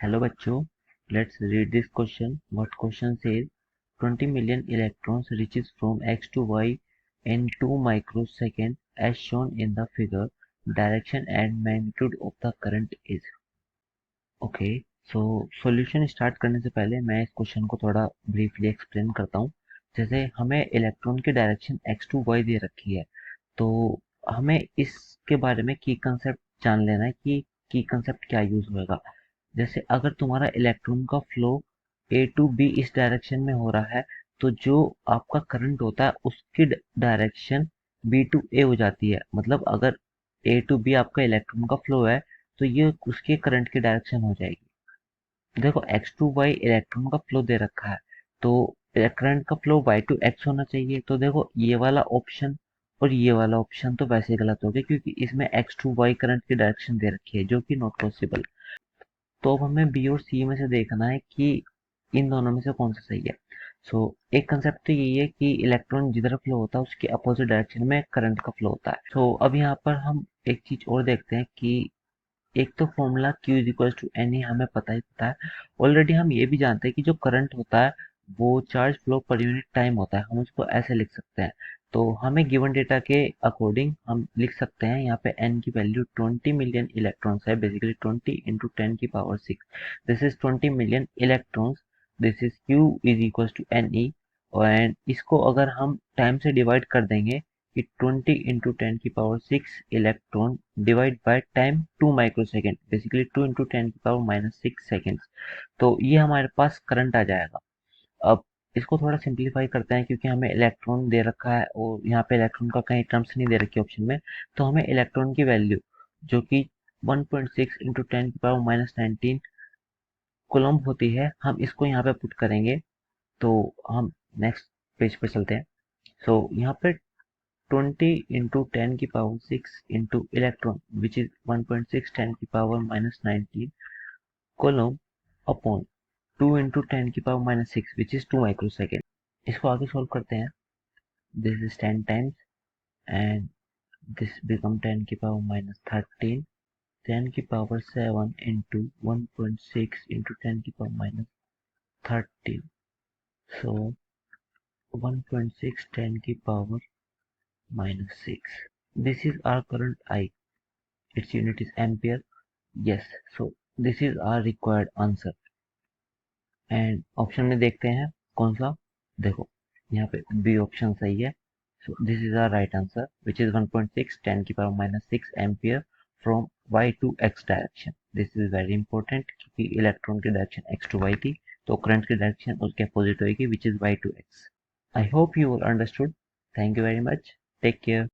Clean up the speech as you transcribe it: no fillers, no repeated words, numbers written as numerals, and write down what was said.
Hello बच्चों, let's read this question. What question says 20 million electrons reaches from x to y in 2 microseconds as shown in the figure. Direction and magnitude of the current is. Okay, so solution start करने से पहले मैं इस question को थोड़ा briefly explain करता हूँ। जैसे हमें इलेक्ट्रॉन की डायरेक्शन x to y दे रखी है, तो हमें इसके बारे में की कंसेप्ट जान लेना है कि की कंसेप्ट क्या यूज होगा। जैसे अगर तुम्हारा इलेक्ट्रॉन का फ्लो ए टू बी इस डायरेक्शन में हो रहा है, तो जो आपका करंट होता है उसकी डायरेक्शन बी टू ए हो जाती है। मतलब अगर ए टू बी आपका इलेक्ट्रॉन का फ्लो है, तो ये उसके करंट की डायरेक्शन हो जाएगी। देखो एक्स टू वाई इलेक्ट्रॉन का फ्लो दे रखा है, तो करंट का फ्लो वाई टू एक्स होना चाहिए। तो देखो ये वाला ऑप्शन और ये वाला ऑप्शन तो वैसे ही गलत हो गया, क्योंकि इसमें एक्स टू वाई करंट की डायरेक्शन दे रखी है, जो कि नॉट पॉसिबल। तो अब हमें बी और सी में से देखना है कि इन दोनों में से कौन सा सही है। सो एक कंसेप्ट तो यही है कि इलेक्ट्रॉन जिधर फ्लो होता है उसके अपोजिट डायरेक्शन में करंट का फ्लो होता है। सो अब यहाँ पर हम एक चीज और देखते हैं कि एक तो formula Q is equal to n ही हमें पता है। ऑलरेडी हम ये भी जानते हैं कि जो करंट होता है वो charge flow per unit time होता है, हम उसको ऐसे लिख सकते हैं। तो हमें गिवन डेटा के अकॉर्डिंग हम लिख सकते हैं, यहाँ पे n की वैल्यू 20 मिलियन इलेक्ट्रॉन्स है, basically 20 into 10⁻⁶। This is 20 million electrons. This is Q is equal to N E. और इसको अगर हम टाइम से डिवाइड कर देंगे कि 20 into 10⁻⁶ electron divide by time 2 microsecond, basically 2 into 10⁻⁻6 seconds. तो ये हमारे पास करंट आ जाएगा। अब इसको थोड़ा सिंप्लीफाई करते हैं, क्योंकि हमें इलेक्ट्रॉन दे रखा है और यहाँ पे इलेक्ट्रॉन का कहीं टर्म्स नहीं दे रखी ऑप्शन में। तो हमें इलेक्ट्रॉन की वैल्यू जो कि 1.6 इंटू 10⁻⁻19 कूलम्ब होती है, हम इसको यहाँ पे पुट करेंगे। तो हम नेक्स्ट पेज पे चलते हैं। सो यहाँ पे 20 into 10⁻⁶ into electron, which is 1.6 10⁻⁻19 coulomb upon 2 into 10⁻⁻6, which is 2 microsecond. इसको आगे सॉल्व करते हैं। This is 10 times and this become 10⁻⁻13, 10⁻7 into 1.6 into 10⁻⁻13. So 1.6 10⁻⁻6. This is our current I. Its unit is ampere. Yes, so this is our required answer. And option में देखते हैं कौन सा। देखो यहाँ पे बी ऑप्शन सही है। So this is our right answer, which is 1.6 10⁻⁻6 ampere from y to x direction. This is very important, क्योंकि इलेक्ट्रॉन की डायरेक्शन x टू y थी, तो करंट की डायरेक्शन उसके अपोजिट होगी, which is y to x। I hope you all understood. Thank you very much. Take care.